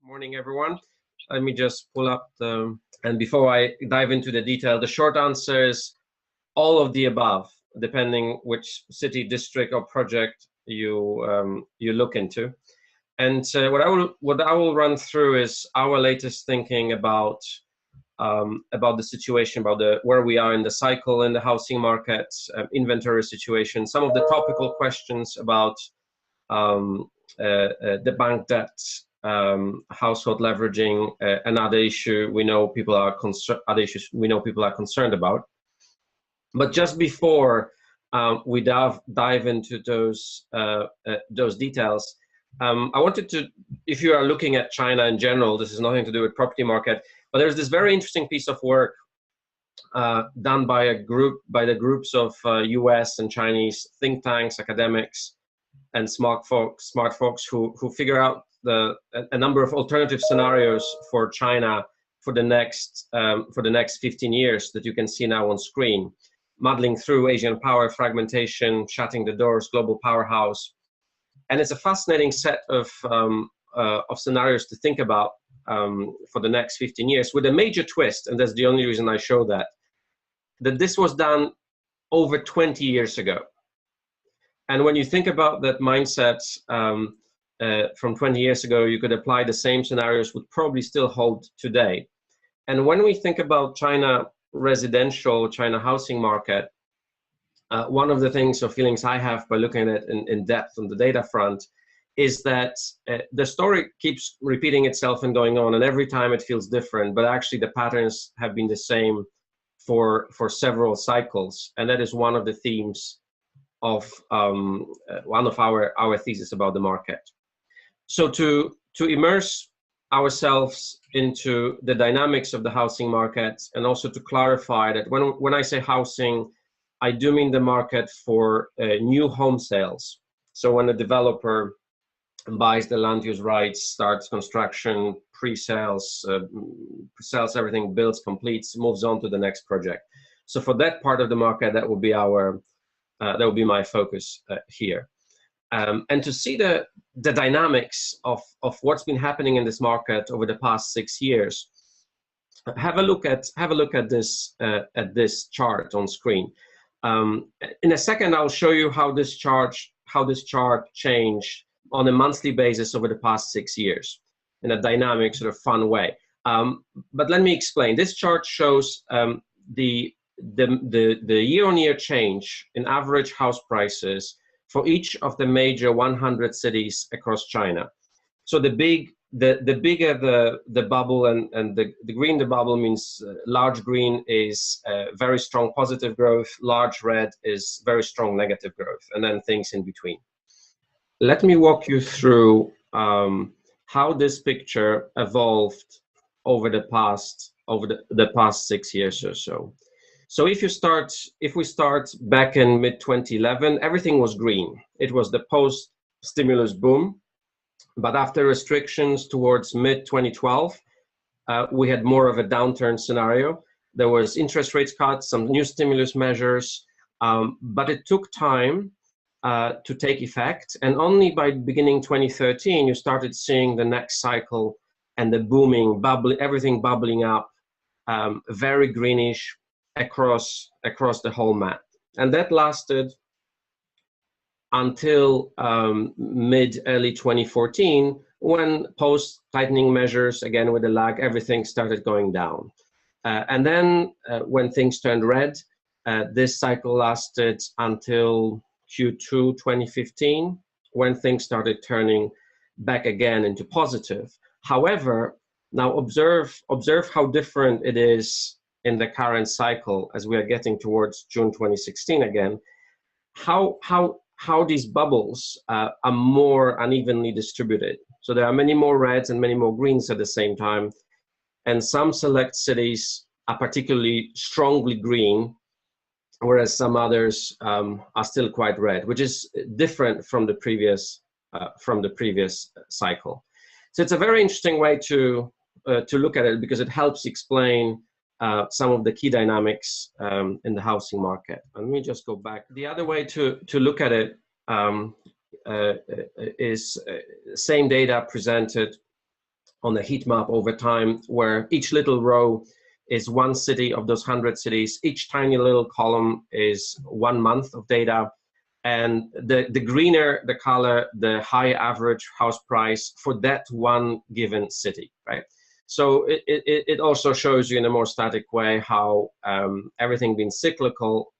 Morning, everyone. Let me just pull up and before I dive into the detail, the short answer is all of the above, depending which city, district, or project you look into. And what I will run through is our latest thinking about the situation, about where we are in the cycle in the housing market, inventory situation, some of the topical questions about the bank debt, household leveraging, another issue we know people are concerned about. But just before we dive into those details, I wanted to, if you are looking at China in general, this is nothing to do with property market, but there's this very interesting piece of work done by the groups of US and Chinese think tanks, academics, and smart folks who figure out a number of alternative scenarios for China for the next 15 years that you can see now on screen, muddling through Asian power fragmentation, shutting the doors, global powerhouse, and it's a fascinating set of scenarios to think about for the next 15 years, with a major twist, and that's the only reason I show that this was done over 20 years ago. And when you think about that mindset from 20 years ago, you could apply the same scenarios would probably still hold today. And when we think about China residential, China housing market, one of the things or feelings I have by looking at it in depth on the data front is that the story keeps repeating itself and going on, and every time it feels different, but actually the patterns have been the same for several cycles, and that is one of the themes of one of our thesis about the market. So to immerse ourselves into the dynamics of the housing market, and also to clarify that when I say housing, I do mean the market for new home sales. So when a developer buys the land use rights, starts construction, pre-sales, sells everything, builds, completes, moves on to the next project. So for that part of the market, that will be my focus here. And to see the dynamics of what's been happening in this market over the past 6 years, have a look at this chart on screen. In a second, I'll show you how this chart changed on a monthly basis over the past 6 years in a dynamic, sort of fun way. But let me explain. This chart shows the year-on-year change in average house prices for each of the major 100 cities across China. So the bigger the bubble, and the green the bubble means large green is very strong positive growth, large red is very strong negative growth, and then things in between. Let me walk you through how this picture evolved over the past 6 years or so. So if we start back in mid-2011, everything was green. It was the post-stimulus boom, but after restrictions towards mid-2012, we had more of a downturn scenario. There was interest rates cuts, some new stimulus measures, but it took time to take effect, and only by beginning 2013, you started seeing the next cycle and the booming, everything bubbling up, very greenish, across the whole map. And that lasted until mid-early 2014, when post-tightening measures, again with a lag, everything started going down. And then when things turned red, this cycle lasted until Q2 2015, when things started turning back again into positive. However, now observe how different it is in the current cycle as we are getting towards June 2016 again, how these bubbles are more unevenly distributed. So there are many more reds and many more greens at the same time, and some select cities are particularly strongly green, whereas some others are still quite red, which is different from the previous cycle. So it's a very interesting way to look at it, because it helps explain some of the key dynamics in the housing market. Let me just go back. The other way to look at it is same data presented on a heat map over time, where each little row is one city of those 100 cities. Each tiny little column is 1 month of data. And the greener the color, the higher average house price for that one given city, right? So it also shows you in a more static way how everything been cyclical,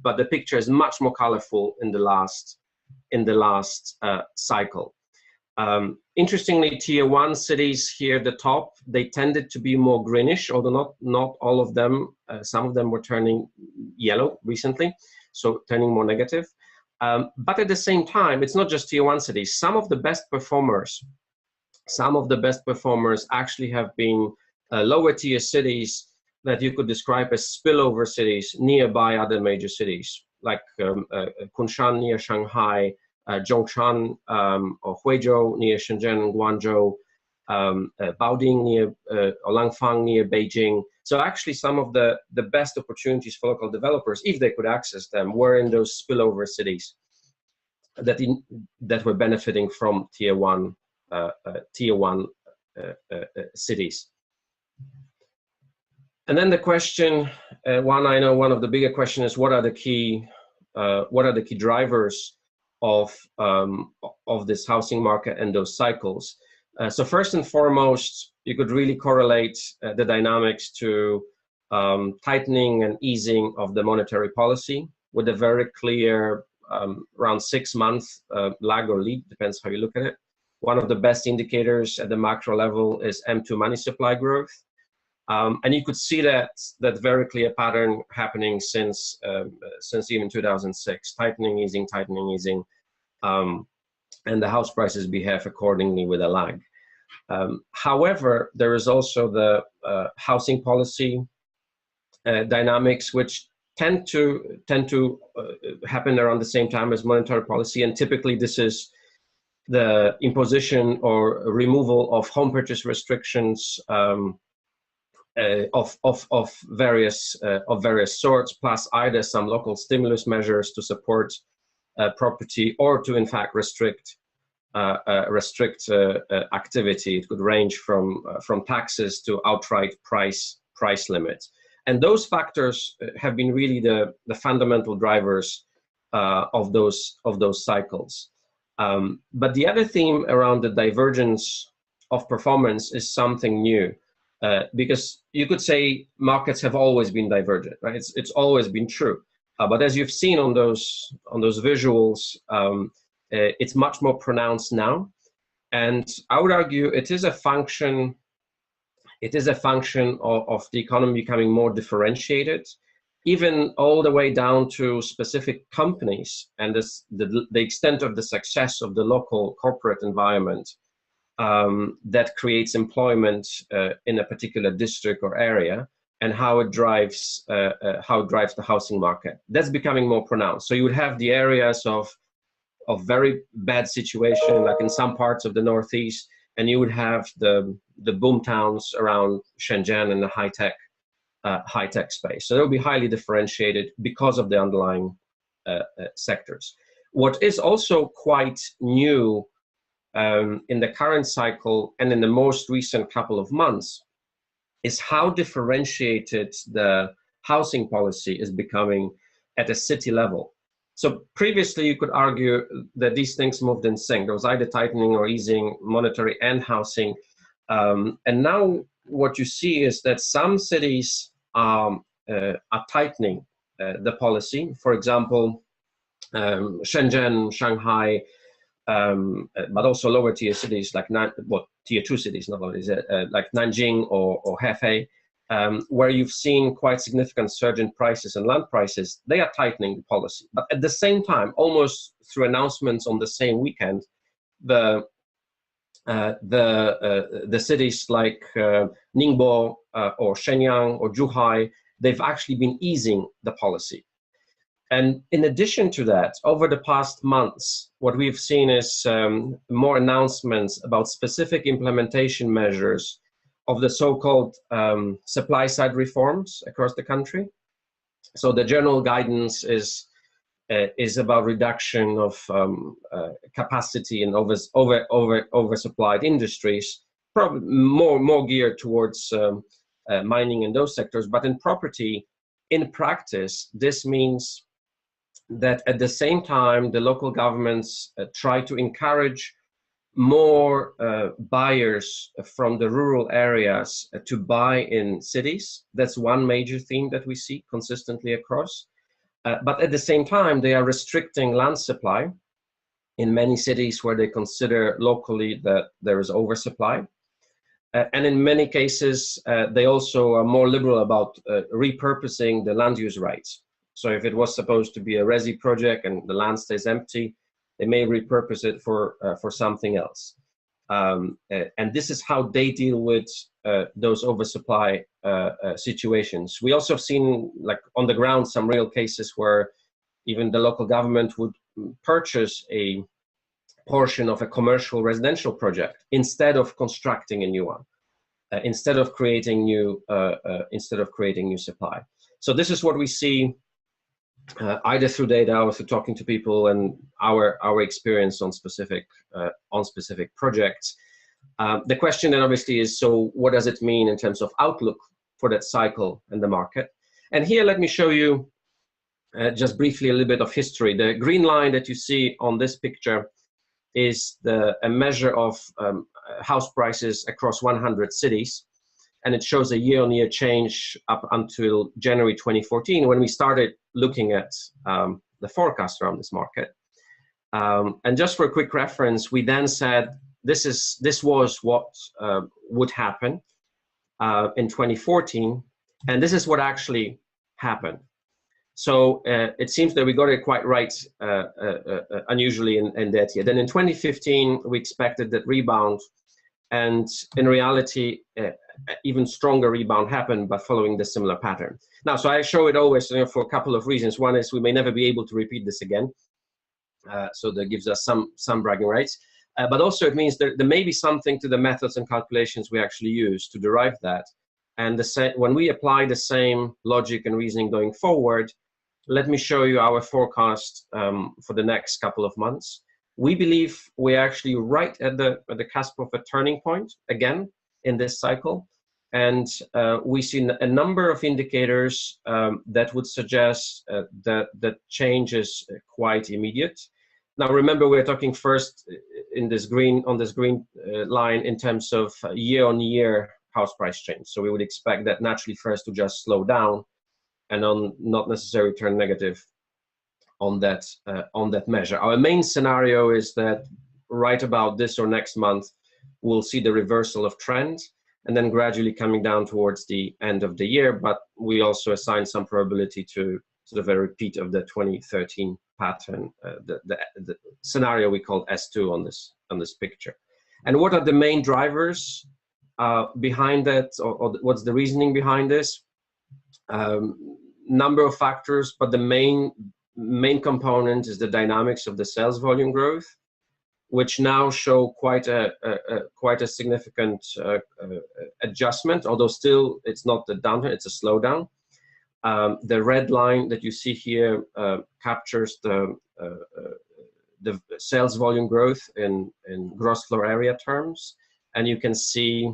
but the picture is much more colorful in the last cycle. Interestingly, tier 1 cities here at the top, they tended to be more greenish, although not all of them. Some of them were turning yellow recently, so turning more negative. But at the same time, it's not just tier 1 cities. Some of the best performers actually have been lower tier cities that you could describe as spillover cities nearby other major cities, like Kunshan near Shanghai, Zhongshan or Huizhou near Shenzhen and Guangzhou, Baoding near or Langfang near Beijing. So actually some of the best opportunities for local developers, if they could access them, were in those spillover cities that were benefiting from tier 1 cities. And then the question, one of the bigger questions is what are the key drivers of this housing market and those cycles? So first and foremost, you could really correlate the dynamics to tightening and easing of the monetary policy with a very clear around 6 month lag or lead, depends how you look at it. One of the best indicators at the macro level is M2 money supply growth. And you could see that very clear pattern happening since even 2006, tightening, easing, and the house prices behave accordingly with a lag. However, there is also the housing policy dynamics, which tend to happen around the same time as monetary policy, and typically this is the imposition or removal of home purchase restrictions of various sorts, plus either some local stimulus measures to support property, or to in fact restrict activity. It could range from taxes to outright price limits, and those factors have been really the fundamental drivers of those cycles. But the other theme around the divergence of performance is something new. Because you could say markets have always been divergent, right? It's always been true. But as you've seen on those visuals, it's much more pronounced now. And I would argue it is a function of the economy becoming more differentiated, even all the way down to specific companies and the extent of the success of the local corporate environment that creates employment in a particular district or area, and how it drives the housing market. That's becoming more pronounced. So you would have the areas of very bad situation, like in some parts of the Northeast, and you would have the boom towns around Shenzhen and the high tech space. So they'll be highly differentiated because of the underlying sectors. What is also quite new in the current cycle and in the most recent couple of months is how differentiated the housing policy is becoming at a city level. So previously you could argue that these things moved in sync. There was either tightening or easing, monetary and housing. And now what you see is that some cities are tightening the policy. For example, Shenzhen, Shanghai, but also lower tier cities like tier 2 cities, not only like Nanjing or Hefei, where you've seen quite significant surge in prices and land prices. They are tightening the policy, but at the same time, almost through announcements on the same weekend, the cities like Ningbo or Shenyang or Zhuhai, they've actually been easing the policy. And in addition to that, over the past months, what we've seen is more announcements about specific implementation measures of the so-called supply-side reforms across the country. So the general guidance is about reduction of capacity in oversupplied industries, probably more geared towards mining in those sectors. But in property, in practice, this means that at the same time, the local governments try to encourage more buyers from the rural areas to buy in cities. That's one major theme that we see consistently across. But at the same time, they are restricting land supply in many cities where they consider locally that there is oversupply. And in many cases, they also are more liberal about repurposing the land use rights. So if it was supposed to be a resi project and the land stays empty, they may repurpose it for something else. And this is how they deal with those oversupply situations. We also have seen, like on the ground, some real cases where even the local government would purchase a portion of a commercial residential project instead of constructing a new one, instead of creating new supply. So this is what we see either through data or through talking to people and our experience on specific projects. The question then obviously is, so what does it mean in terms of outlook for that cycle in the market? And here, let me show you just briefly a little bit of history. The green line that you see on this picture is a measure of house prices across 100 cities. And it shows a year-on-year change up until January 2014, when we started looking at the forecast around this market. And just for a quick reference, we then said this was what would happen in 2014, and this is what actually happened. So it seems that we got it quite right, unusually in that year. Then in 2015, we expected that rebound, and in reality, even stronger rebound happened, but following the similar pattern. Now, so I show it always for a couple of reasons. One is we may never be able to repeat this again, so that gives us some bragging rights. But also it means there may be something to the methods and calculations we actually use to derive that. And when we apply the same logic and reasoning going forward, let me show you our forecast for the next couple of months. We believe we're actually right at the cusp of a turning point again in this cycle. And we see a number of indicators that would suggest that the change is quite immediate. Now, remember, we're talking first on this green line in terms of year-on-year house price change. So we would expect that naturally first to just slow down and not necessarily turn negative on that measure. Our main scenario is that right about this or next month, we'll see the reversal of trend and then gradually coming down towards the end of the year. But we also assign some probability to sort of a repeat of the 2013 pattern, the scenario we call S2 on this picture. And what are the main drivers behind that, or what's the reasoning behind this? Number of factors, but the main component is the dynamics of the sales volume growth, which now show quite a significant adjustment, although still it's not the downturn, it's a slowdown. The red line that you see here captures the sales volume growth in gross floor area terms, and you can see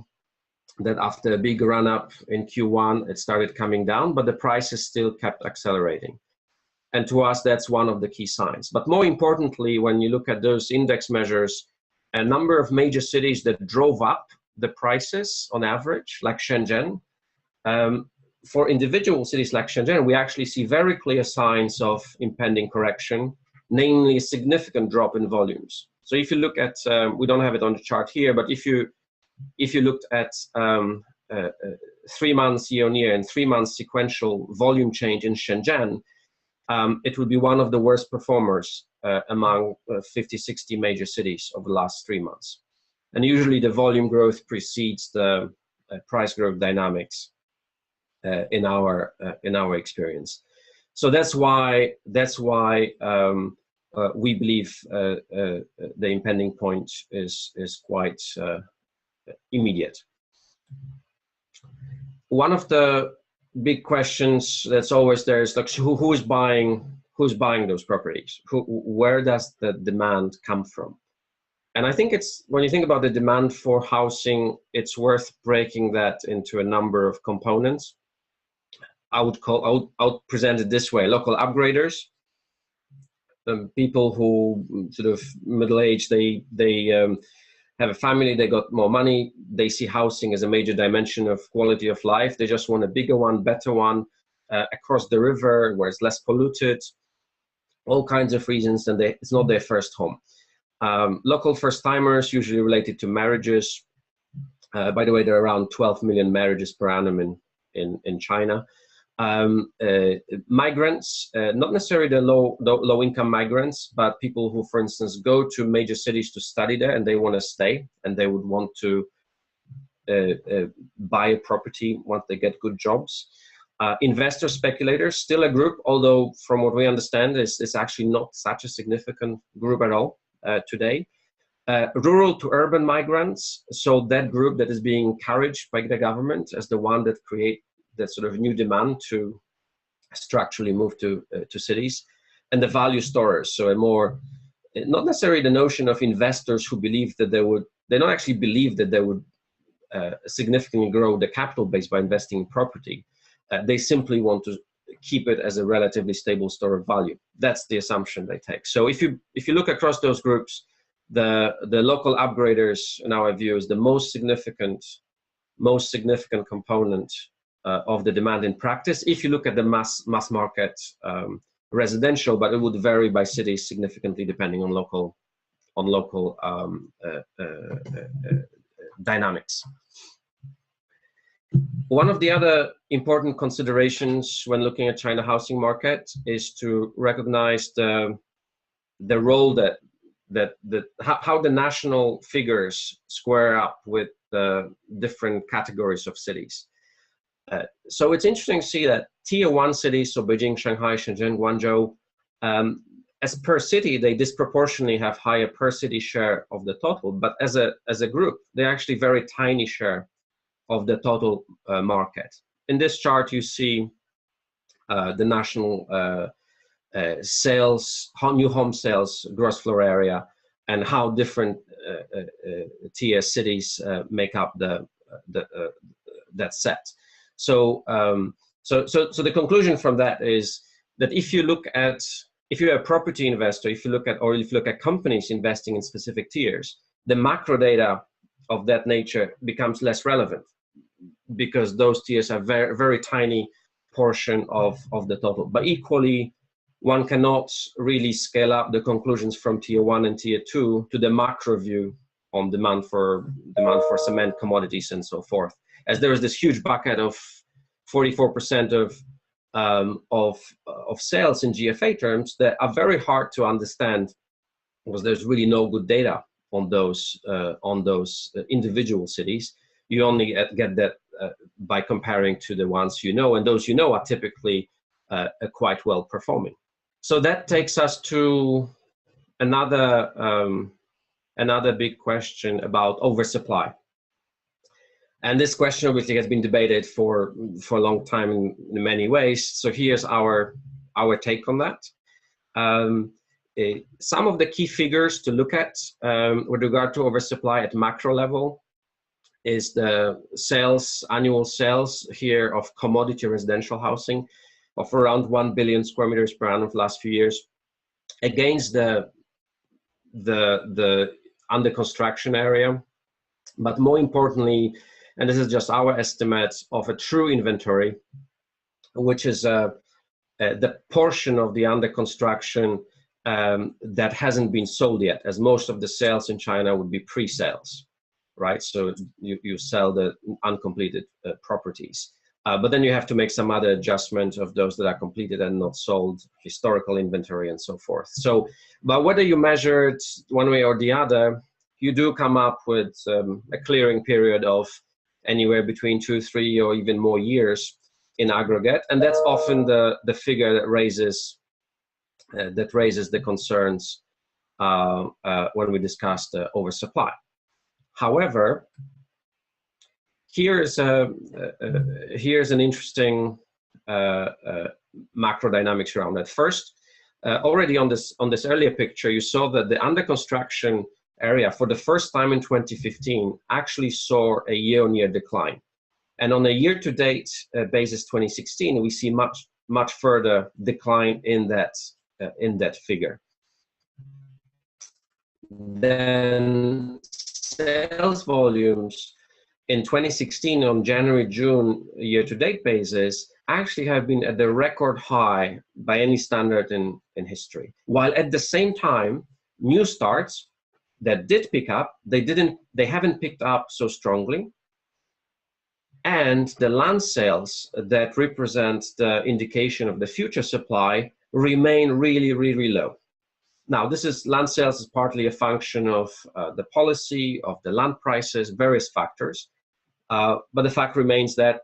that after a big run up in Q1, it started coming down, but the prices still kept accelerating. And to us, that's one of the key signs. But more importantly, when you look at those index measures, a number of major cities that drove up the prices on average, like Shenzhen, for individual cities like Shenzhen, we actually see very clear signs of impending correction, namely a significant drop in volumes. So if you look at, we don't have it on the chart here, but if you looked at 3 months year-on-year and 3 months sequential volume change in Shenzhen, it would be one of the worst performers among 50, 60 major cities over the last 3 months. And usually the volume growth precedes the price growth dynamics in our experience. So that's why we believe the impending point is quite immediate. One of the big questions that's always there is like, who's buying those properties? Where does the demand come from? And I think it's, when you think about the demand for housing, it's worth breaking that into a number of components. I would present it this way: local upgraders, people who sort of middle-aged, they have a family, they got more money, they see housing as a major dimension of quality of life. They just want a bigger one, better one, across the river where it's less polluted, all kinds of reasons, and it's not their first home. Local first-timers, usually related to marriages. By the way, there are around 12 million marriages per annum in China. Migrants, not necessarily the low-income migrants, but people who, for instance, go to major cities to study there and they want to stay, and they would want to buy a property once they get good jobs. Investor speculators, still a group, although from what we understand, it's actually not such a significant group at all today. Rural to urban migrants, so that group that is being encouraged by the government as the one that create that sort of new demand to structurally move to cities. And the value storers, so a more, not necessarily the notion of investors who believe that they don't actually believe that they would significantly grow the capital base by investing in property. They simply want to keep it as a relatively stable store of value. That's the assumption they take. So if you look across those groups, the local upgraders, in our view, is the most significant component of the demand in practice. If you look at the mass market residential, but it would vary by cities significantly depending on local dynamics. One of the other important considerations when looking at China housing market is to recognize the role how the national figures square up with the different categories of cities. So it's interesting to see that tier 1 cities, so Beijing, Shanghai, Shenzhen, Guangzhou, as per city, they disproportionately have higher per city share of the total, but as a group, they're actually very tiny share of the total market. In this chart, you see the national sales, new home sales, gross floor area, and how different tier cities make up that set. So the conclusion from that is that if you're a property investor, if you look at companies investing in specific tiers, the macro data of that nature becomes less relevant because those tiers are very, very tiny portion of the total. But equally, one cannot really scale up the conclusions from tier 1 and tier 2 to the macro view on demand for cement, commodities, and so forth, as there is this huge bucket of 44% of sales in GFA terms that are very hard to understand because there's really no good data on those individual cities. You only get that by comparing to the ones you know, and those you know are typically quite well performing. So that takes us to another big question about oversupply. And this question obviously has been debated for a long time in many ways. So here's our take on that. Some of the key figures to look at with regard to oversupply at macro level is the annual sales here of commodity residential housing of around 1 billion square meters per annum for the last few years against the under construction area. But more importantly, and this is just our estimate of a true inventory, which is the portion of the under construction that hasn't been sold yet, as most of the sales in China would be pre-sales, right? So you sell the uncompleted properties. But then you have to make some other adjustment of those that are completed and not sold, historical inventory, and so forth. So, but whether you measure it one way or the other, you do come up with a clearing period of anywhere between 2, 3, or even more years in aggregate, and that's often the figure that raises the concerns when we discuss the oversupply. However, here's an interesting macro dynamics around that. First, already on this earlier picture, you saw that the under construction area, for the first time in 2015, actually saw a year-on-year decline. And on a year-to-date basis, 2016, we see much further decline in that figure. Then sales volumes in 2016 on January-June year-to-date basis actually have been at the record high by any standard in history. While at the same time, new starts that did pick up, they haven't picked up so strongly. And the land sales that represent the indication of the future supply remain really, really low. Now, land sales is partly a function of the policy, of the land prices, various factors. But the fact remains that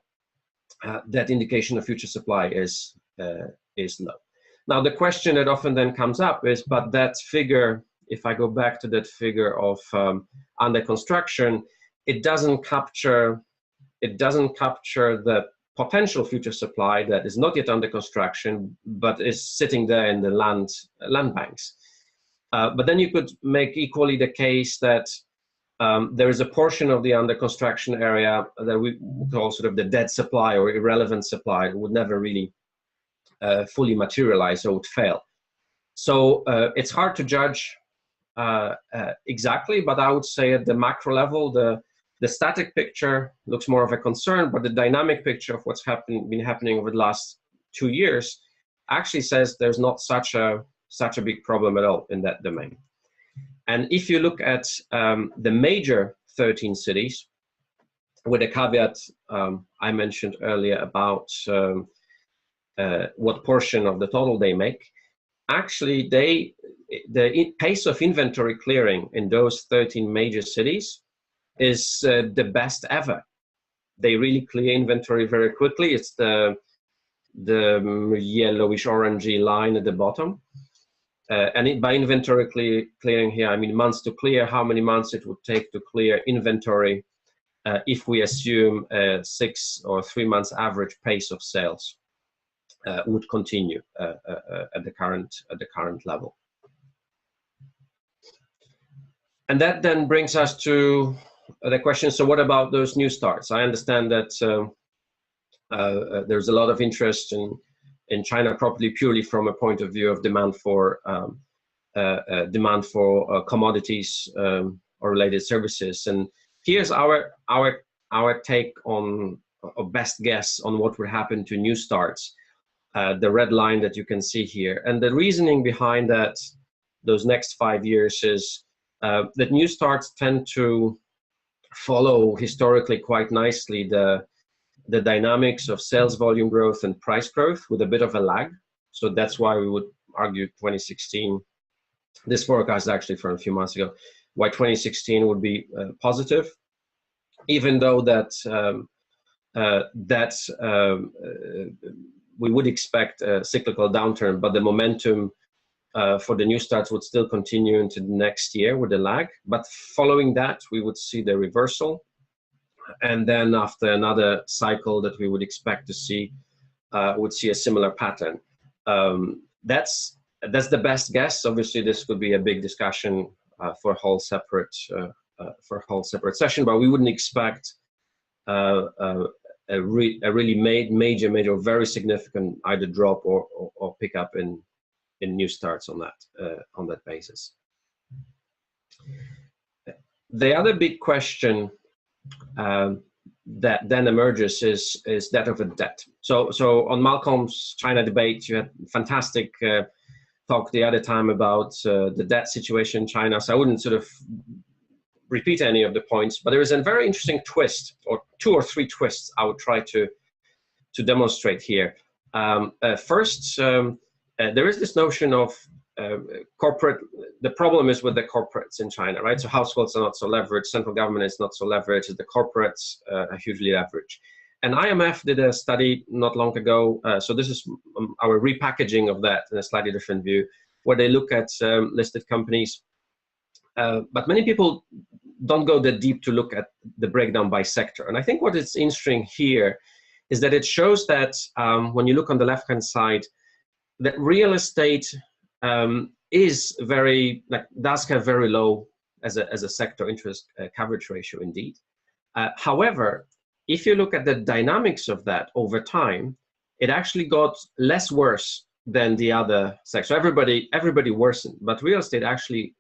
that indication of future supply is low. Now, the question that often then comes up is, but that figure, if I go back to that figure of under construction, it doesn't capture the potential future supply that is not yet under construction, but is sitting there in the land banks. But then you could make equally the case that there is a portion of the under construction area that we call sort of the dead supply or irrelevant supply that would never really fully materialize or would fail. So it's hard to judge exactly, but I would say at the macro level, the static picture looks more of a concern, but the dynamic picture of what's been happening over the last 2 years actually says there's not such a big problem at all in that domain. And if you look at the major 13 cities, with a caveat I mentioned earlier about what portion of the total they make, actually the pace of inventory clearing in those 13 major cities is the best ever. They really clear inventory very quickly. It's the yellowish orangey line at the bottom. And by inventory clearing here, I mean months to clear, how many months it would take to clear inventory if we assume a 6 or 3 months average pace of sales would continue at the current level. And that then brings us to the question, so what about those new starts? I understand that there's a lot of interest in China properly purely from a point of view of demand for commodities or related services. And here's our take on a best guess on what would happen to new starts, the red line that you can see here. And the reasoning behind that, those next 5 years, is that new starts tend to follow historically quite nicely the dynamics of sales volume growth and price growth with a bit of a lag. So that's why we would argue 2016, this forecast actually from a few months ago, why 2016 would be positive, even though we would expect a cyclical downturn, but the momentum for the new starts would still continue into the next year with a lag. But following that, we would see the reversal. And then after another cycle that we would expect to see, would see a similar pattern. That's the best guess. Obviously, this could be a big discussion for a whole separate session, but we wouldn't expect a really major, very significant either drop or pickup in new starts on that basis. The other big question that then emerges is that of a debt. So on Malcolm's China debate, you had fantastic talk the other time about the debt situation in China. So I wouldn't sort of repeat any of the points, but there is a very interesting twist, or 2 or 3 twists I would try to demonstrate here. First, there is this notion of corporate. The problem is with the corporates in China, right? So households are not so leveraged, central government is not so leveraged, the corporates are hugely leveraged. And IMF did a study not long ago, so this is our repackaging of that in a slightly different view, where they look at listed companies. But many people don't go that deep to look at the breakdown by sector. And I think what is interesting here is that it shows that when you look on the left-hand side, that real estate does have very low as a sector interest coverage ratio indeed. However, if you look at the dynamics of that over time, it actually got less worse than the other sectors. So everybody worsened, but real estate actually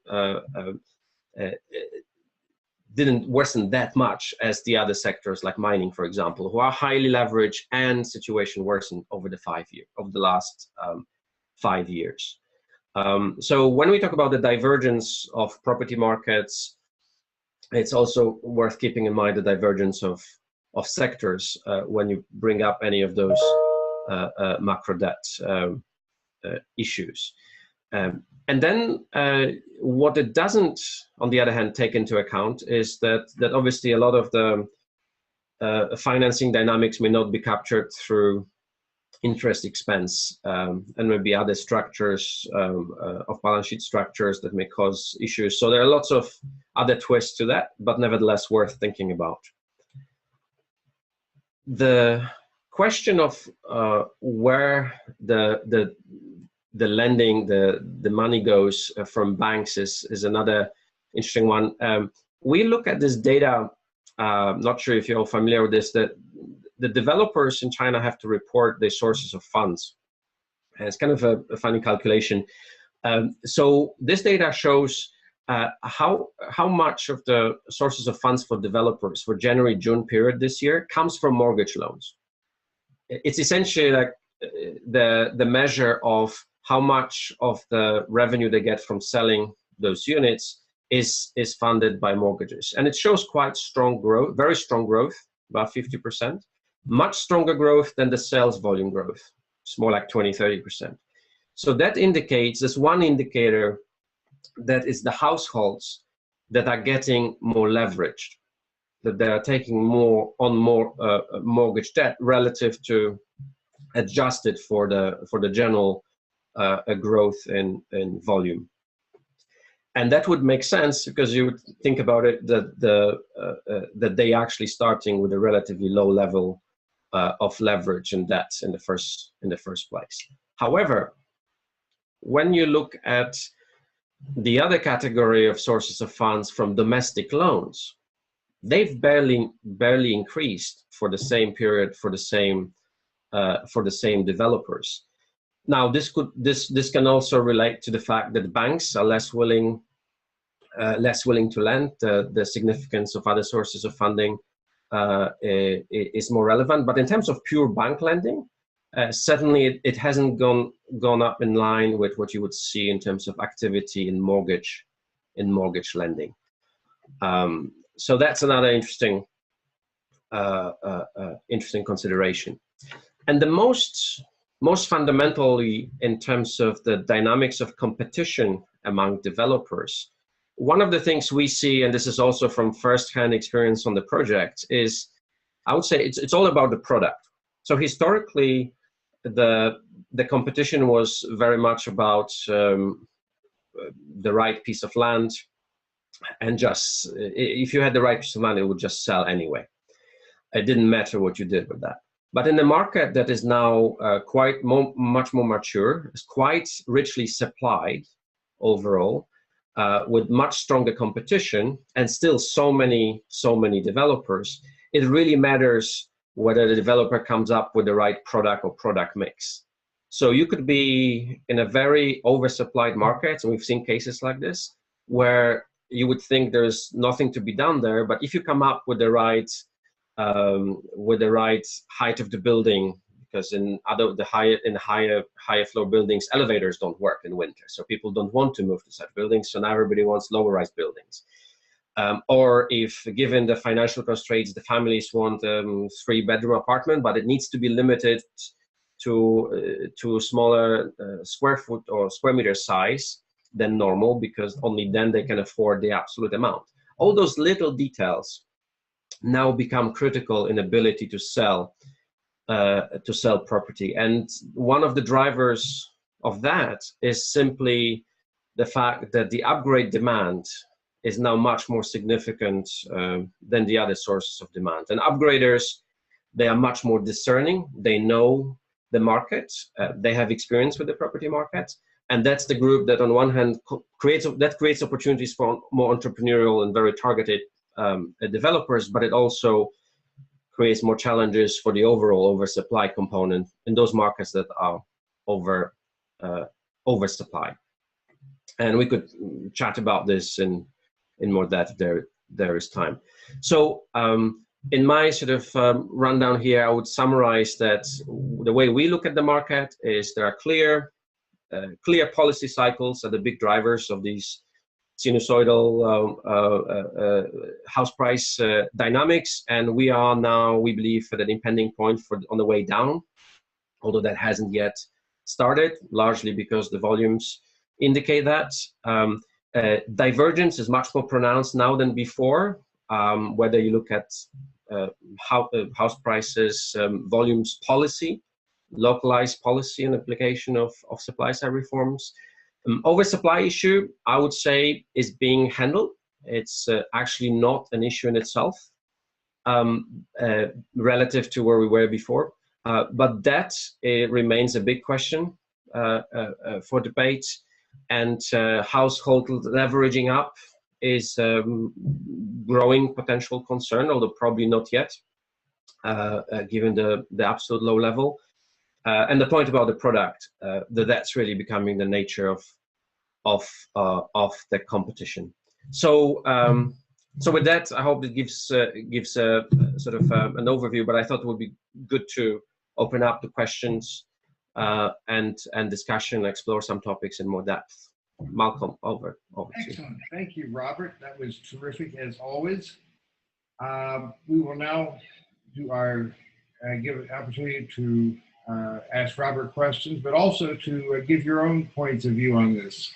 didn't worsen that much as the other sectors like mining, for example, who are highly leveraged, and situation worsened over the last 5 years. So when we talk about the divergence of property markets, it's also worth keeping in mind the divergence of sectors when you bring up any of those macro debt issues. And then what it doesn't, on the other hand, take into account is that obviously a lot of the financing dynamics may not be captured through interest expense and maybe other structures of balance sheet structures that may cause issues. So there are lots of other twists to that, but nevertheless worth thinking about. The question of where the lending, the money goes from banks is another interesting one. We look at this data, not sure if you're all familiar with this, that the developers in China have to report their sources of funds. And it's kind of a funny calculation. So this data shows how much of the sources of funds for developers for January-June period this year comes from mortgage loans. It's essentially like the measure of how much of the revenue they get from selling those units is funded by mortgages. And it shows quite strong growth, very strong growth, about 50%, much stronger growth than the sales volume growth. It's more like 20-30%. So that indicates, there's one indicator that is the households that are getting more leveraged, that they are taking more mortgage debt relative to adjusted for the general growth in volume. And that would make sense because you would think about it that they actually starting with a relatively low level of leverage and debt in the first place. However, when you look at the other category of sources of funds from domestic loans, they've barely increased for the same period for the same developers. Now, this can also relate to the fact that banks are less willing to lend. The significance of other sources of funding is more relevant. But in terms of pure bank lending, certainly it hasn't gone up in line with what you would see in terms of activity in mortgage lending. So that's another interesting consideration. And the most fundamentally, in terms of the dynamics of competition among developers, one of the things we see, and this is also from first-hand experience on the project, is I would say it's all about the product. So historically, the competition was very much about the right piece of land, and just if you had the right piece of land, it would just sell anyway. It didn't matter what you did with that. But in the market that is now much more mature, is quite richly supplied overall, with much stronger competition and still so many developers, it really matters whether the developer comes up with the right product or product mix. So you could be in a very oversupplied market, and we've seen cases like this, where you would think there's nothing to be done there, but if you come up with the right height of the building, because in higher floor buildings, elevators don't work in winter, so people don't want to move to such buildings. So now everybody wants lower-rise buildings. Or if, given the financial constraints, the families want a 3-bedroom apartment, but it needs to be limited to smaller square foot or square meter size than normal, because only then they can afford the absolute amount. All those little details now become critical in ability to sell property. And one of the drivers of that is simply the fact that the upgrade demand is now much more significant than the other sources of demand. And upgraders, they are much more discerning. They know the market. They have experience with the property market. And that's the group that on one hand creates opportunities for more entrepreneurial and very targeted developers, but it also creates more challenges for the overall oversupply component in those markets that are oversupply. And we could chat about this in more depth there is time. So in my sort of rundown here, I would summarize that the way we look at the market is there are clear policy cycles are the big drivers of these sinusoidal house price dynamics, and we are now, we believe, at an impending point on the way down, although that hasn't yet started, largely because the volumes indicate that. Divergence is much more pronounced now than before, whether you look at house prices, volumes policy, localized policy and application of supply side reforms. Oversupply issue, I would say, is being handled. It's actually not an issue in itself relative to where we were before. But that remains a big question for debate. And household leveraging up is growing potential concern, although probably not yet, given the absolute low level. And the point about the product, that's really becoming the nature of the competition. So with that, I hope it gives a sort of an overview. But I thought it would be good to open up the questions and discussion, explore some topics in more depth. Malcolm, over Excellent. To you. Thank you, Robert. That was terrific as always. We will now do our give an opportunity to ask Robert questions, but also to give your own points of view on this.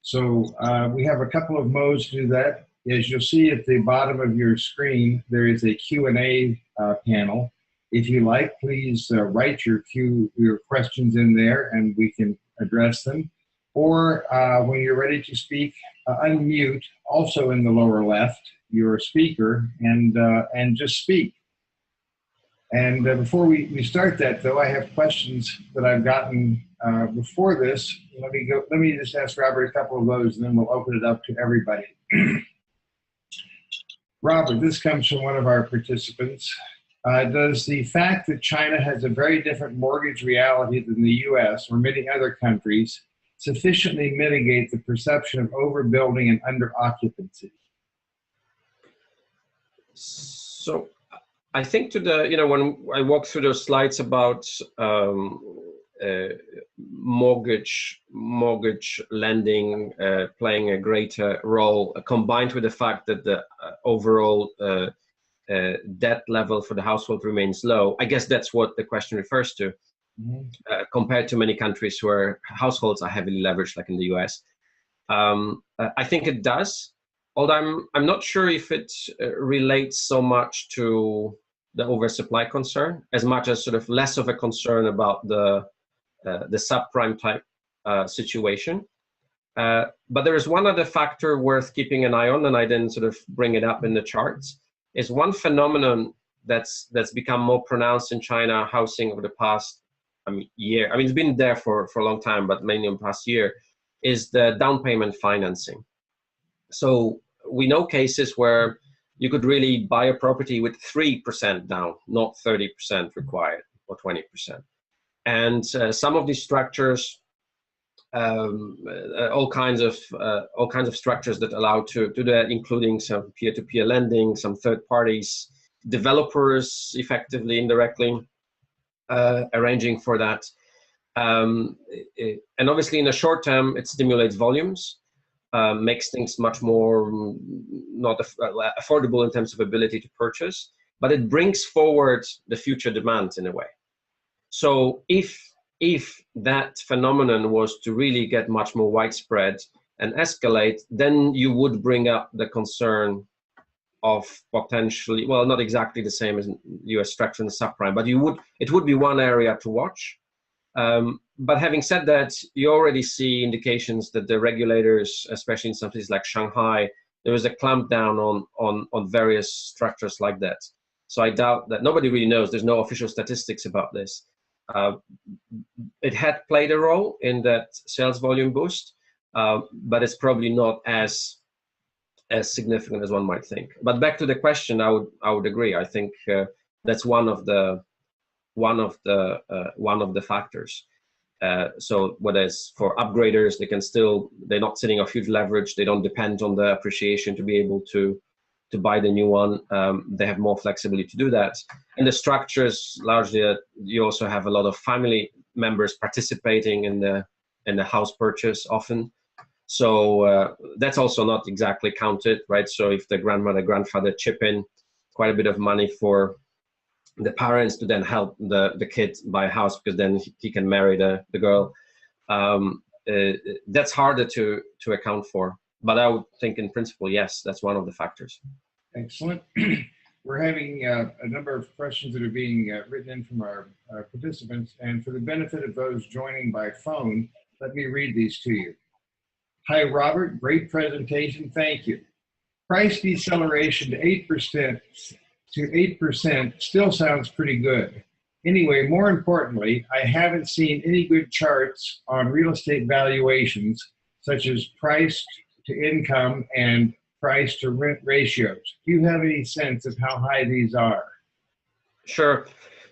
So we have a couple of modes to do that. As you'll see at the bottom of your screen, there is a Q&A panel. If you like, please write your questions in there and we can address them. Or when you're ready to speak, unmute, also in the lower left, your speaker, and just speak. And before we start that, though, I have questions that I've gotten before this. Let me just ask Robert a couple of those, and then we'll open it up to everybody. Robert, this comes from one of our participants. Does the fact that China has a very different mortgage reality than the U.S. or many other countries sufficiently mitigate the perception of overbuilding and under-occupancy? So I think when I walk through those slides about mortgage lending playing a greater role, combined with the fact that the overall debt level for the household remains low, I guess that's what the question refers to. Mm-hmm. Compared to many countries where households are heavily leveraged, like in the US. I think it does, although I'm not sure if it relates so much to the oversupply concern, as much as sort of less of a concern about the subprime type situation. But there is one other factor worth keeping an eye on, and I didn't sort of bring it up in the charts, is one phenomenon that's become more pronounced in China housing over the past year. I mean, it's been there for a long time, but mainly in the past year, is the down payment financing. So we know cases where you could really buy a property with 3% down, not 30% required or 20%. And some of these structures, all kinds of structures that allow to do that, including some peer-to-peer lending, some third parties, developers, effectively, indirectly, arranging for that. And obviously in the short term, it stimulates volumes, makes things much more not affordable in terms of ability to purchase, but it brings forward the future demand in a way. So if that phenomenon was to really get much more widespread and escalate, then you would bring up the concern of potentially, well, not exactly the same as US structure and subprime, but it would be one area to watch. But having said that, you already see indications that the regulators, especially in some places like Shanghai, there is a clampdown on various structures like that. So I doubt that, nobody really knows, there's no official statistics about this. It had played a role in that sales volume boost, but it's probably not as significant as one might think. But back to the question, I would agree. I think that's one of the factors. So whether it's for upgraders, they're not sitting off huge leverage. They don't depend on the appreciation to be able to buy the new one. They have more flexibility to do that. And the structures largely, you also have a lot of family members participating in the house purchase often. So that's also not exactly counted, right? So if the grandfather chip in quite a bit of money for the parents to then help the kid buy a house, because then he can marry the girl, that's harder to account for. But I would think in principle, yes, that's one of the factors. Excellent. We're having a number of questions that are being written in from our participants, and for the benefit of those joining by phone, let me read these to you. Hi, Robert. Great presentation. Thank you. Price deceleration to 8% still sounds pretty good. Anyway, more importantly, I haven't seen any good charts on real estate valuations, such as price to income and price to rent ratios. Do you have any sense of how high these are? Sure.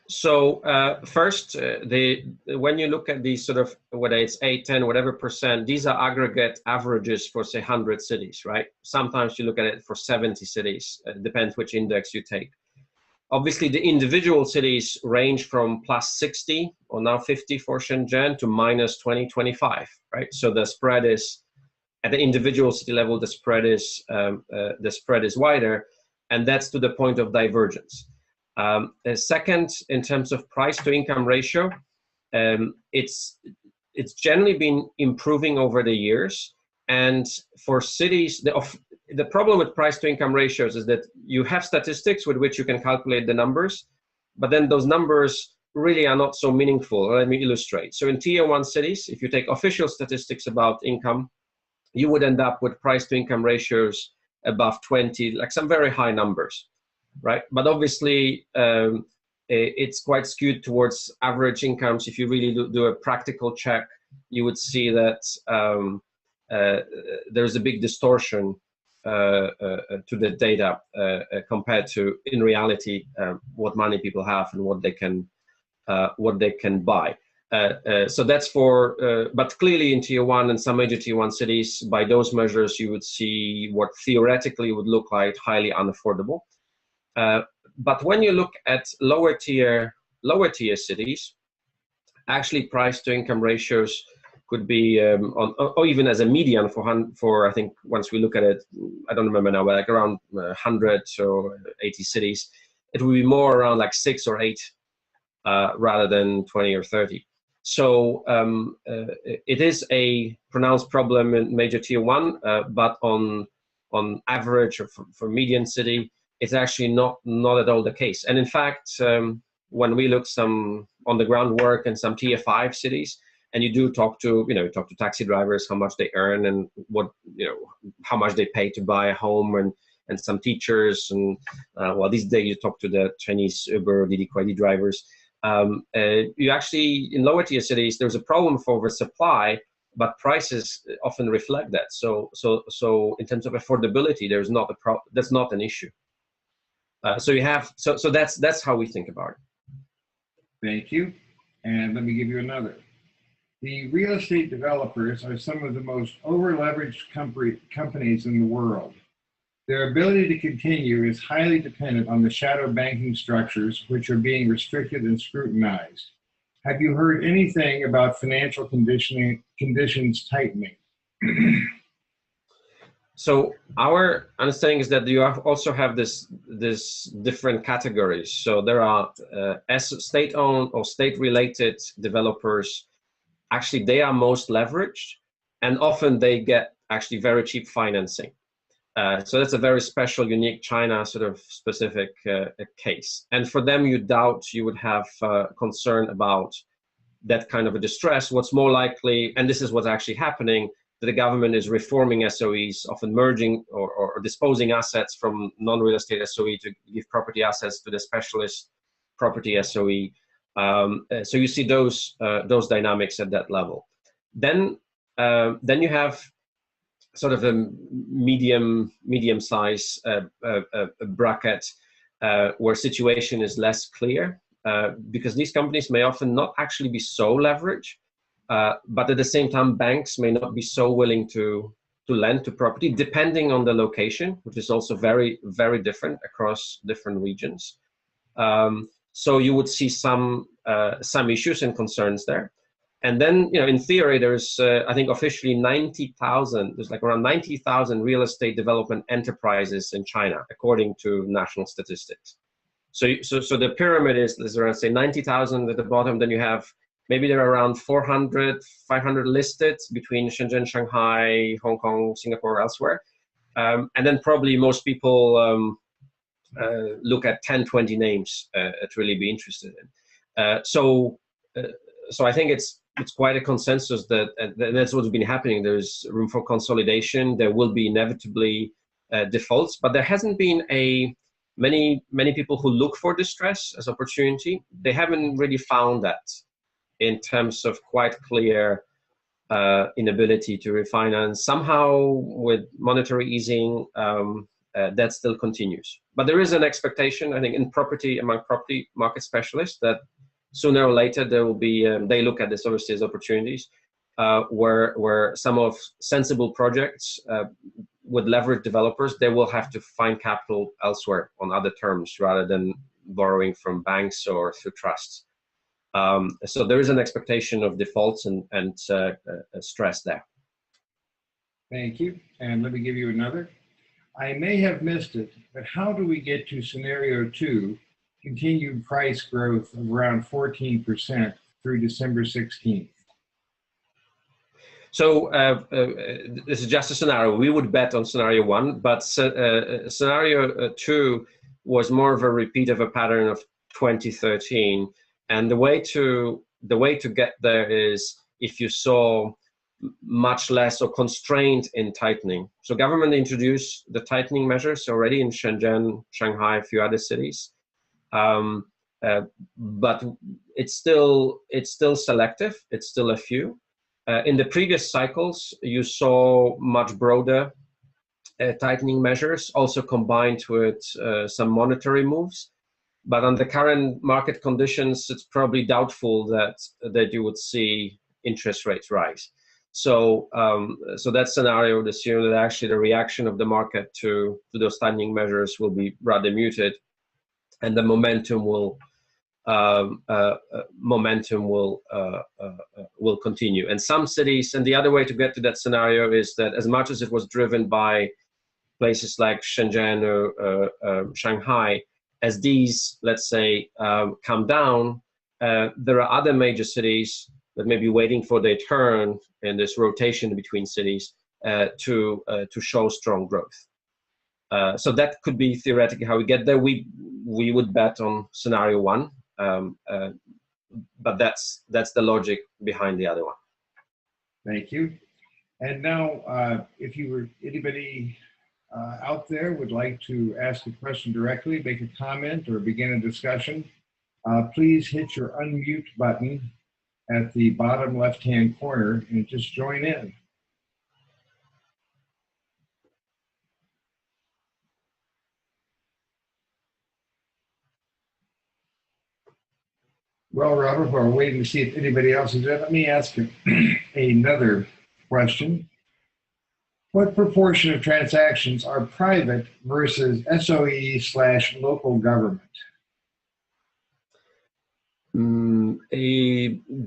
So first, when you look at these sort of, whether it's 8, 10, whatever percent, these are aggregate averages for, say, 100 cities, right? Sometimes you look at it for 70 cities. It depends which index you take. Obviously, the individual cities range from plus 60 or now 50 for Shenzhen to minus 20, 25, right? So the spread is, at the individual city level, the spread is wider, and that's to the point of divergence. Second, in terms of price to income ratio, it's generally been improving over the years. And for cities, the problem with price to income ratios is that you have statistics with which you can calculate the numbers, but then those numbers really are not so meaningful. Let me illustrate. So in tier 1 cities, if you take official statistics about income, you would end up with price to income ratios above 20, like some very high numbers, right? But obviously, it's quite skewed towards average incomes. If you really do a practical check, you would see that there's a big distortion to the data compared to, in reality, what money people have and what they can buy. So that's for, but clearly in tier 1 and some major tier 1 cities, by those measures, you would see what theoretically would look like highly unaffordable. But when you look at lower tier cities, actually price to income ratios could be, or even as a median for I think once we look at it, I don't remember now, but like around 100 or 80 cities, it would be more around like 6 or 8 rather than 20 or 30. So it is a pronounced problem in major tier 1, but on average or for median city, it's actually not at all the case. And in fact, when we look some on the ground work in some tier 5 cities, and you do talk to taxi drivers, how much they earn and what, how much they pay to buy a home, and some teachers, and well, these days you talk to the Chinese Uber, Didi Kuaidi drivers. You actually, in lower tier cities, there's a problem for oversupply, but prices often reflect that. So in terms of affordability, that's not an issue. So that's how we think about it. Thank you. And let me give you another. The real estate developers are some of the most over-leveraged companies in the world. Their ability to continue is highly dependent on the shadow banking structures, which are being restricted and scrutinized. Have you heard anything about financial conditions tightening? So our understanding is that you also have this different categories. So there are state-owned or state-related developers. Actually, they are most leveraged, and often they get actually very cheap financing. So that's a very special, unique China sort of specific case. And for them, you would have concern about that kind of a distress. What's more likely, and this is what's actually happening, that the government is reforming SOEs, often merging or disposing assets from non-real estate SOE to give property assets to the specialist property SOE. So you see those dynamics at that level. Then you have sort of a medium size bracket where situation is less clear, because these companies may often not actually be so leveraged, but at the same time banks may not be so willing to lend to property, depending on the location, which is also very, very different across different regions. So you would see some issues and concerns there. And then, in theory, there's, I think officially 90,000, there's like around 90,000 real estate development enterprises in China, according to national statistics. So the pyramid is around, say, 90,000 at the bottom. Then you have, maybe there are around 400, 500 listed between Shenzhen, Shanghai, Hong Kong, Singapore, elsewhere. And then probably most people look at 10, 20 names to really be interested in. So I think it's quite a consensus that that's what's been happening. There's room for consolidation. There will be inevitably defaults, but there hasn't been many people who look for distress as opportunity. They haven't really found that in terms of quite clear inability to refinance. Somehow with monetary easing, that still continues. But there is an expectation, I think, in property, among property market specialists, that sooner or later there will be, they look at this obviously as opportunities, where some of sensible projects with leverage developers, they will have to find capital elsewhere on other terms rather than borrowing from banks or through trusts. So there is an expectation of defaults and stress there. Thank you. And let me give you another. I may have missed it, but how do we get to scenario 2, continued price growth of around 14% through December 16th? So this is just a scenario. We would bet on scenario 1, but scenario 2 was more of a repeat of a pattern of 2013. And the way to get there is if you saw much less or constraint in tightening. So government introduced the tightening measures already in Shenzhen, Shanghai, a few other cities. But it's still selective. It's still a few. In the previous cycles, you saw much broader tightening measures, also combined with some monetary moves. But on the current market conditions, it's probably doubtful that you would see interest rates rise. So that scenario would assume that actually the reaction of the market to those tightening measures will be rather muted, and the momentum will continue. And some cities, and the other way to get to that scenario is that as much as it was driven by places like Shenzhen or Shanghai, as these, let's say, come down, there are other major cities that may be waiting for their turn in this rotation between cities to show strong growth. So that could be theoretically how we get there. We would bet on scenario 1, but that's the logic behind the other one. Thank you. And now, if anybody out there would like to ask a question directly, make a comment, or begin a discussion, please hit your unmute button at the bottom left-hand corner and just join in. Well, Robert, while we're waiting to see if anybody else is there, let me ask another question. What proportion of transactions are private versus SOE/local government?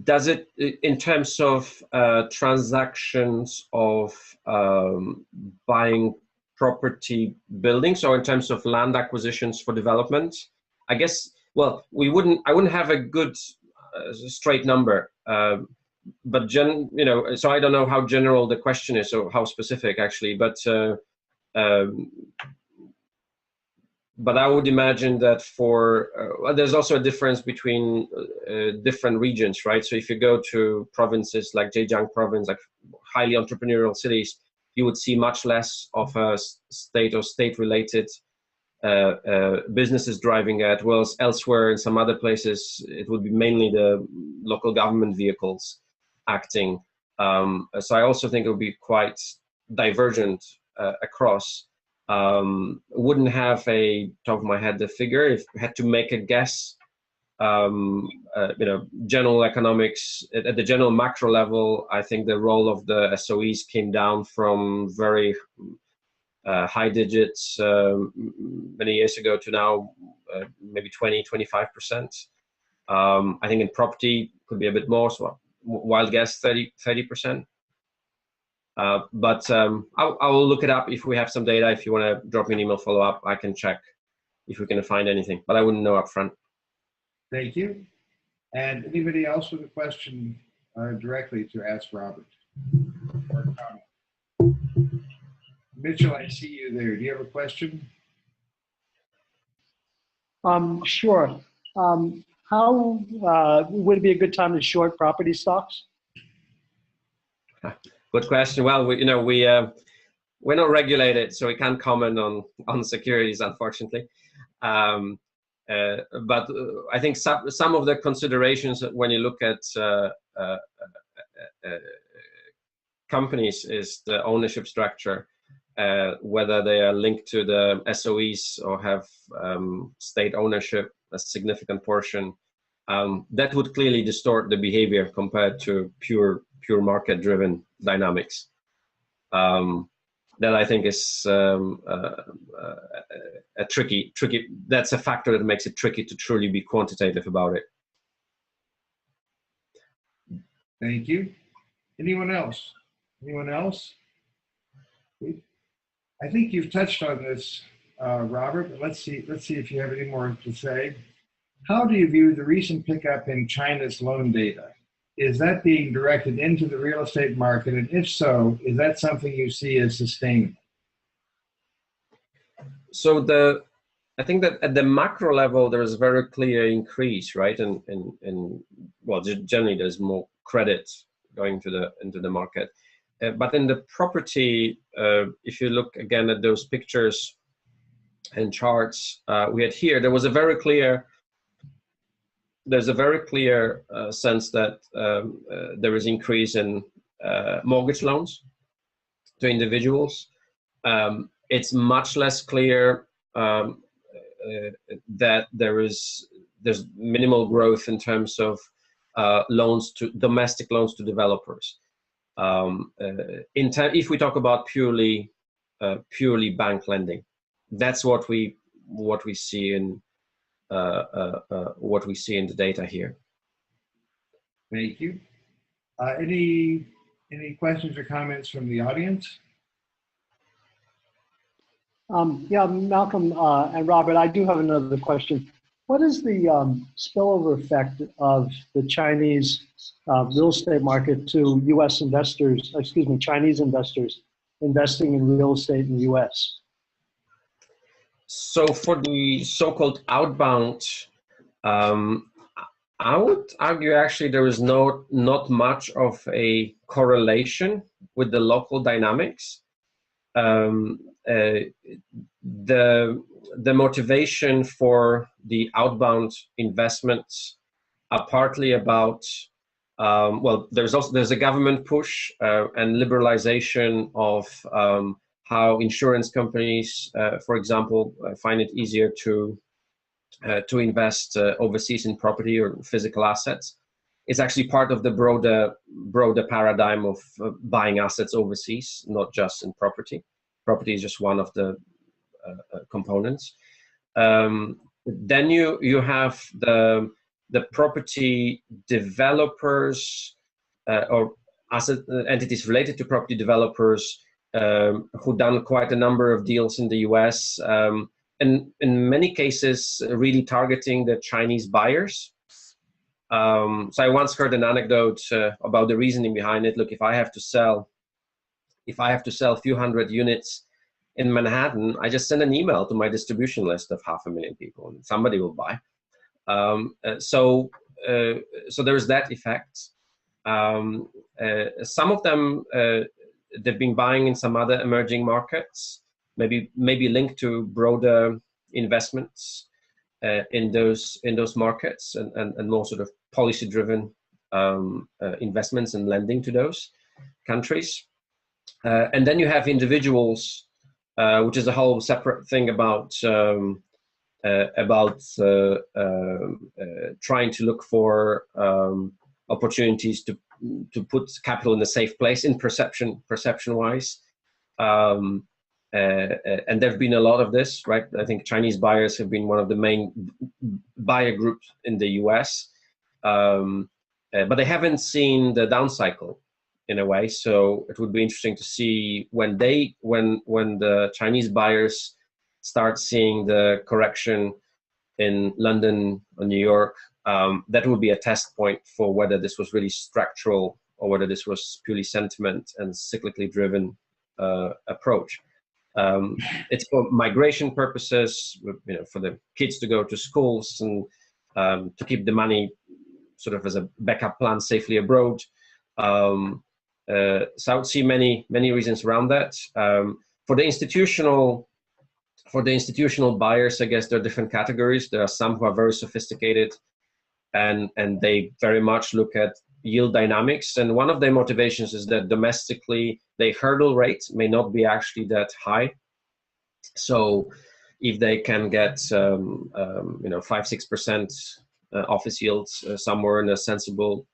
Does it, in terms of transactions of buying property buildings, or in terms of land acquisitions for development? I guess, well, I wouldn't have a good straight number, but so I don't know how general the question is or how specific actually, but I would imagine that there's also a difference between different regions, right? So if you go to provinces like Zhejiang province, like highly entrepreneurial cities, you would see much less of a state or state-related businesses driving it, whereas elsewhere in some other places, it would be mainly the local government vehicles acting. So I also think it would be quite divergent across. Wouldn't have a top of my head the figure. If I had to make a guess, general economics at the general macro level, I think the role of the SOEs came down from very high digits many years ago to now maybe 20-25%. I think in property could be a bit more, so wild guess 30%. But I will look it up if we have some data. If you want to drop me an email follow up, I can check if we can find anything, but I wouldn't know up front. Thank you. And anybody else with a question directly to ask Robert or a comment? Mitchell, I see you there. Do you have a question? Sure. How would it be a good time to short property stocks? Good question. Well, we're not regulated, so we can't comment on securities, unfortunately. But I think some of the considerations when you look at companies is the ownership structure, whether they are linked to the SOEs or have state ownership, a significant portion. That would clearly distort the behavior compared to pure market-driven dynamics. That I think is a tricky. That's a factor that makes it tricky to truly be quantitative about it. Thank you. Anyone else? Anyone else? I think you've touched on this, Robert. But let's see if you have any more to say. How do you view the recent pickup in China's loan data? Is that being directed into the real estate market? And if so, is that something you see as sustainable? So I think that at the macro level, there is a very clear increase, right? And well, generally there's more credit going into the market. But in the property, if you look again at those pictures and charts we had here, there's a very clear sense that there is there in mortgage loans to individuals. It's much less clear that there's minimal growth in terms of domestic loans to developers. If we talk about purely bank lending, that's what we see in the data here. Thank you. Any questions or comments from the audience? Yeah, Malcolm and Robert, I do have another question. What is the spillover effect of the Chinese real estate market to U.S. investors, Chinese investors investing in real estate in the U.S.? So for the so-called outbound, I would argue actually there is not much of a correlation with the local dynamics. The motivation for the outbound investments are partly about well, there's a government push and liberalization of how insurance companies, for example, find it easier to invest overseas in property or physical assets. It's actually part of the broader paradigm of buying assets overseas, not just in property. Property is just one of the components. Then you have the property developers or asset entities related to property developers who done quite a number of deals in the US, and in many cases really targeting the Chinese buyers. So I once heard an anecdote about the reasoning behind it. Look, if I have to sell a few hundred units in Manhattan, I just send an email to my distribution list of 500,000 people, and somebody will buy. So there's that effect. Some of them they've been buying in some other emerging markets, maybe linked to broader investments in those markets, and more sort of policy-driven investments and lending to those countries. And then you have individuals, which is a whole separate thing about trying to look for opportunities to put capital in a safe place in perception-wise. And there have been a lot of this, right? I think Chinese buyers have been one of the main buyer groups in the US, but they haven't seen the down cycle in a way. So it would be interesting to see when the Chinese buyers start seeing the correction in London or New York. That would be a test point for whether this was really structural or whether this was purely sentiment and cyclically driven approach. It's for migration purposes, for the kids to go to schools and to keep the money sort of as a backup plan safely abroad. So I would see many reasons around that. For the institutional buyers, I guess there are different categories. There are some who are very sophisticated, and they very much look at yield dynamics. And one of their motivations is that domestically, their hurdle rate may not be actually that high. So if they can get 5-6% office yields somewhere in a sensible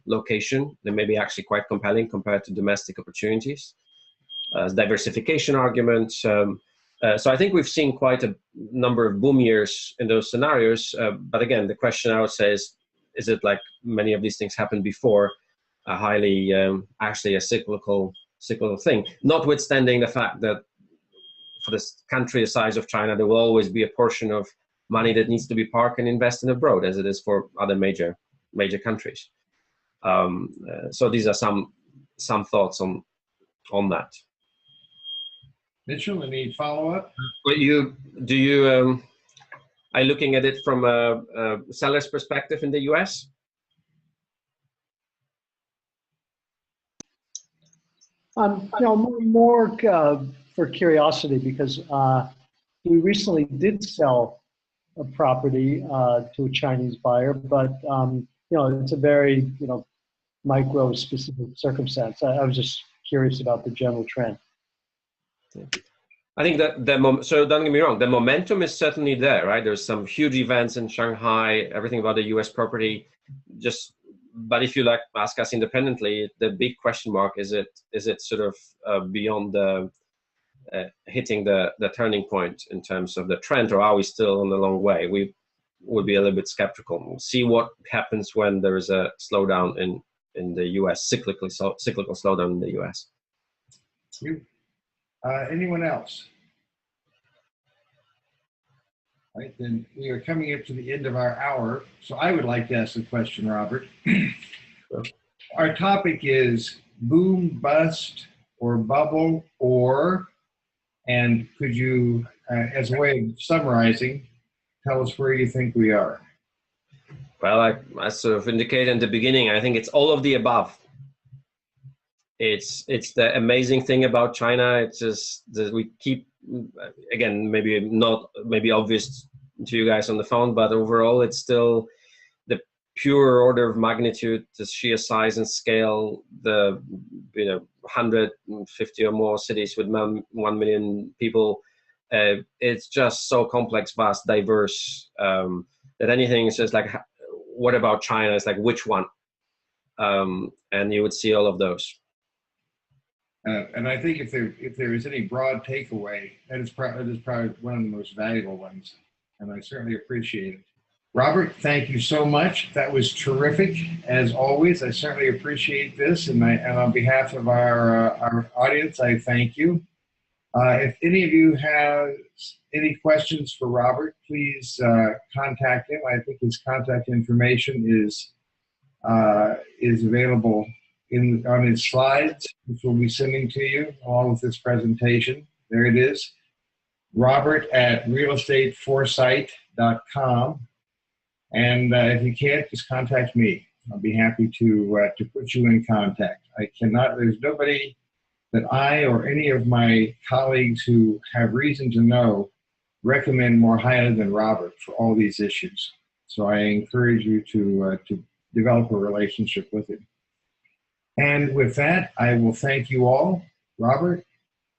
location, they may be actually quite compelling compared to domestic opportunities. Diversification argument. So I think we've seen quite a number of boom years in those scenarios. But again, the question I would say is it like many of these things happened before, a highly actually a cyclical thing, notwithstanding the fact that for this country the size of China, there will always be a portion of money that needs to be parked and invested abroad, as it is for other major countries. So these are some thoughts on that. Mitchell, any follow-up? Are you looking at it from a seller's perspective in the US? More for curiosity, because we recently did sell a property to a Chinese buyer, but it's a very micro specific circumstance. I was just curious about the general trend. I think that so don't get me wrong, the momentum is certainly there, right? There's some huge events in Shanghai, everything about the US property, but if you ask us independently, the big question mark is it sort of beyond the hitting the turning point in terms of the trend, or are we still on the long way? We would be a little bit skeptical. We'll see what happens when there is a slowdown in the US, cyclical slowdown in the US. Anyone else? All right, then we are coming up to the end of our hour. So I would like to ask a question, Robert. Sure. Our topic is boom, bust, or bubble, and could you, as a way of summarizing, tell us where you think we are? Well, I sort of indicated in the beginning, I think it's all of the above. It's the amazing thing about China. It's just that we keep, again, maybe obvious to you guys on the phone, but overall it's still the pure order of magnitude, the sheer size and scale, the 150 or more cities with 1 million people. It's just so complex, vast, diverse, that anything is just like, what about China? It's like, which one? And you would see all of those. And I think if there is any broad takeaway, that is probably one of the most valuable ones, and I certainly appreciate it. Robert, thank you so much. That was terrific, as always. I certainly appreciate this, and on behalf of our audience, I thank you. If any of you have any questions for Robert, please contact him. I think his contact information is available on his slides, which we'll be sending to you along with this presentation. There it is. Robert at realestateforesight.com. And if you can't, just contact me. I'll be happy to put you in contact. There's nobody that I or any of my colleagues who have reason to know recommend more highly than Robert for all these issues. So I encourage you to develop a relationship with him. And with that, I will thank you all. Robert,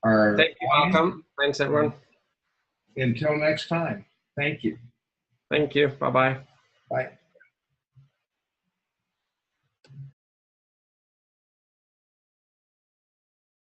Thank you, Malcolm. Thanks, everyone. Until next time, thank you. Thank you. Bye-bye. Bye.